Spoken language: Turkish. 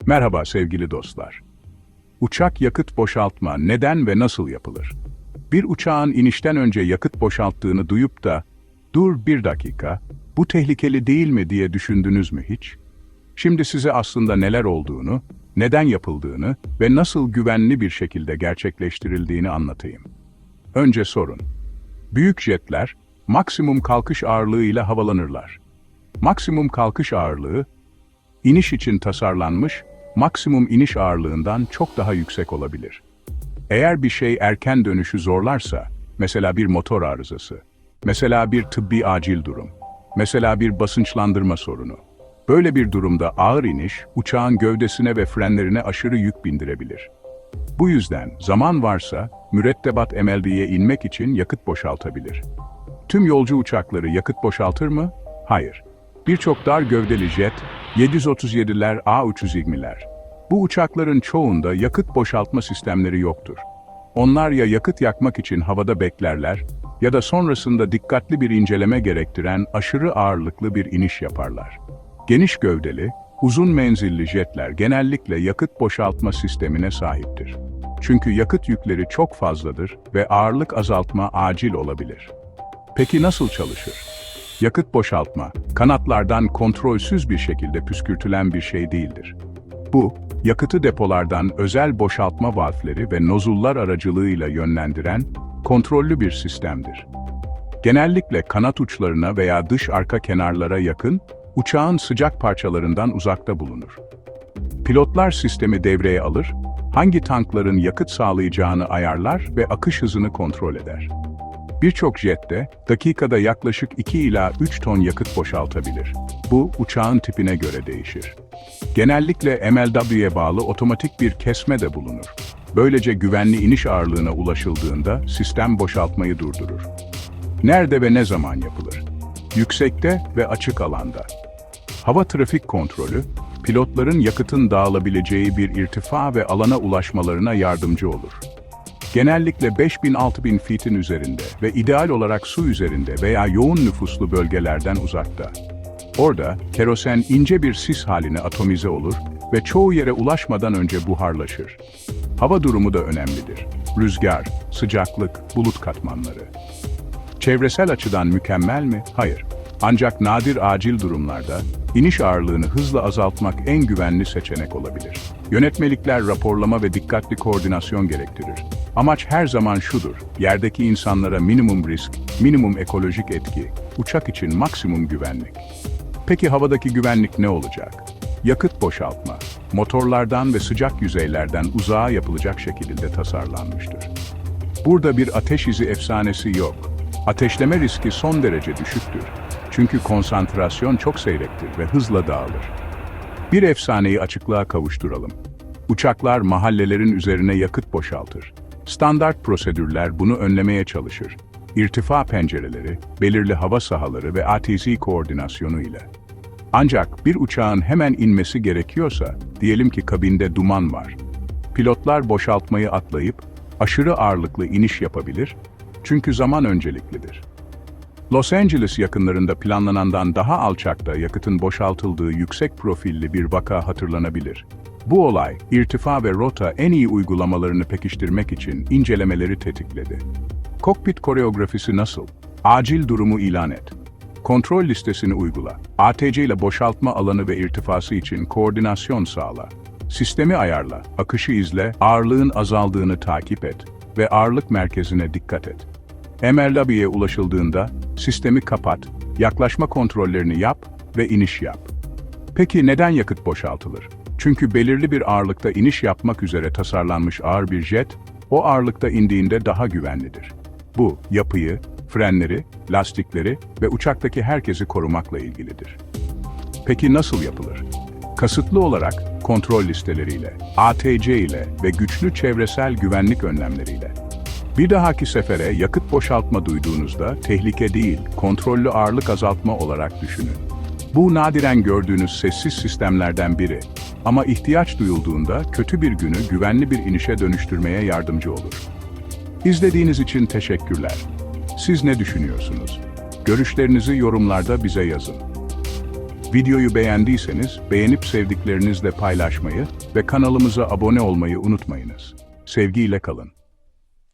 Merhaba sevgili dostlar. Uçak yakıt boşaltma neden ve nasıl yapılır? Bir uçağın inişten önce yakıt boşalttığını duyup da "Dur bir dakika, bu tehlikeli değil mi?" diye düşündünüz mü hiç? Şimdi size aslında neler olduğunu, neden yapıldığını ve nasıl güvenli bir şekilde gerçekleştirildiğini anlatayım. Önce sorun. Büyük jetler maksimum kalkış ağırlığıyla havalanırlar. Maksimum kalkış ağırlığı, iniş için tasarlanmış maksimum iniş ağırlığından çok daha yüksek olabilir. Eğer bir şey erken dönüşü zorlarsa, mesela bir motor arızası, mesela bir tıbbi acil durum, mesela bir basınçlandırma sorunu, böyle bir durumda ağır iniş, uçağın gövdesine ve frenlerine aşırı yük bindirebilir. Bu yüzden zaman varsa, mürettebat MLD'ye inmek için yakıt boşaltabilir. Tüm yolcu uçakları yakıt boşaltır mı? Hayır. Birçok dar gövdeli jet, 737'ler, A320'ler. Bu uçakların çoğunda yakıt boşaltma sistemleri yoktur. Onlar ya yakıt yakmak için havada beklerler ya da sonrasında dikkatli bir inceleme gerektiren aşırı ağırlıklı bir iniş yaparlar. Geniş gövdeli, uzun menzilli jetler genellikle yakıt boşaltma sistemine sahiptir. Çünkü yakıt yükleri çok fazladır ve ağırlık azaltma acil olabilir. Peki nasıl çalışır? Yakıt boşaltma, kanatlardan kontrolsüz bir şekilde püskürtülen bir şey değildir. Bu, yakıtı depolardan özel boşaltma valfleri ve nozullar aracılığıyla yönlendiren, kontrollü bir sistemdir. Genellikle kanat uçlarına veya dış arka kenarlara yakın, uçağın sıcak parçalarından uzakta bulunur. Pilotlar sistemi devreye alır, hangi tankların yakıt sağlayacağını ayarlar ve akış hızını kontrol eder. Birçok jette dakikada yaklaşık 2 ila 3 ton yakıt boşaltabilir. Bu, uçağın tipine göre değişir. Genellikle MLW'ye bağlı otomatik bir kesme de bulunur. Böylece güvenli iniş ağırlığına ulaşıldığında sistem boşaltmayı durdurur. Nerede ve ne zaman yapılır? Yüksekte ve açık alanda. Hava trafik kontrolü, pilotların yakıtın dağılabileceği bir irtifa ve alana ulaşmalarına yardımcı olur. Genellikle 5000-6000 feet'in üzerinde ve ideal olarak su üzerinde veya yoğun nüfuslu bölgelerden uzakta. Orada, kerosen ince bir sis haline atomize olur ve çoğu yere ulaşmadan önce buharlaşır. Hava durumu da önemlidir. Rüzgar, sıcaklık, bulut katmanları. Çevresel açıdan mükemmel mi? Hayır. Ancak nadir acil durumlarda, iniş ağırlığını hızla azaltmak en güvenli seçenek olabilir. Yönetmelikler raporlama ve dikkatli koordinasyon gerektirir. Amaç her zaman şudur, yerdeki insanlara minimum risk, minimum ekolojik etki, uçak için maksimum güvenlik. Peki havadaki güvenlik ne olacak? Yakıt boşaltma, motorlardan ve sıcak yüzeylerden uzağa yapılacak şekilde tasarlanmıştır. Burada bir ateş izi efsanesi yok. Ateşleme riski son derece düşüktür. Çünkü konsantrasyon çok seyrektir ve hızla dağılır. Bir efsaneyi açıklığa kavuşturalım. Uçaklar mahallelerin üzerine yakıt boşaltır. Standart prosedürler bunu önlemeye çalışır. İrtifa pencereleri, belirli hava sahaları ve ATC koordinasyonu ile. Ancak bir uçağın hemen inmesi gerekiyorsa, diyelim ki kabinde duman var. Pilotlar boşaltmayı atlayıp aşırı ağırlıklı iniş yapabilir, çünkü zaman önceliklidir. Los Angeles yakınlarında planlanandan daha alçakta yakıtın boşaltıldığı yüksek profilli bir vaka hatırlanabilir. Bu olay, irtifa ve rota en iyi uygulamalarını pekiştirmek için incelemeleri tetikledi. Kokpit koreografisi nasıl? Acil durumu ilan et. Kontrol listesini uygula. ATC ile boşaltma alanı ve irtifası için koordinasyon sağla. Sistemi ayarla, akışı izle, ağırlığın azaldığını takip et ve ağırlık merkezine dikkat et. MLW'ye ulaşıldığında sistemi kapat, yaklaşma kontrollerini yap ve iniş yap. Peki neden yakıt boşaltılır? Çünkü belirli bir ağırlıkta iniş yapmak üzere tasarlanmış ağır bir jet, o ağırlıkta indiğinde daha güvenlidir. Bu, yapıyı, frenleri, lastikleri ve uçaktaki herkesi korumakla ilgilidir. Peki nasıl yapılır? Kasıtlı olarak kontrol listeleriyle, ATC ile ve güçlü çevresel güvenlik önlemleriyle. Bir dahaki sefere yakıt boşaltma duyduğunuzda tehlike değil, kontrollü ağırlık azaltma olarak düşünün. Bu nadiren gördüğünüz sessiz sistemlerden biri. Ama ihtiyaç duyulduğunda kötü bir günü güvenli bir inişe dönüştürmeye yardımcı olur. İzlediğiniz için teşekkürler. Siz ne düşünüyorsunuz? Görüşlerinizi yorumlarda bize yazın. Videoyu beğendiyseniz beğenip sevdiklerinizle paylaşmayı ve kanalımıza abone olmayı unutmayınız. Sevgiyle kalın.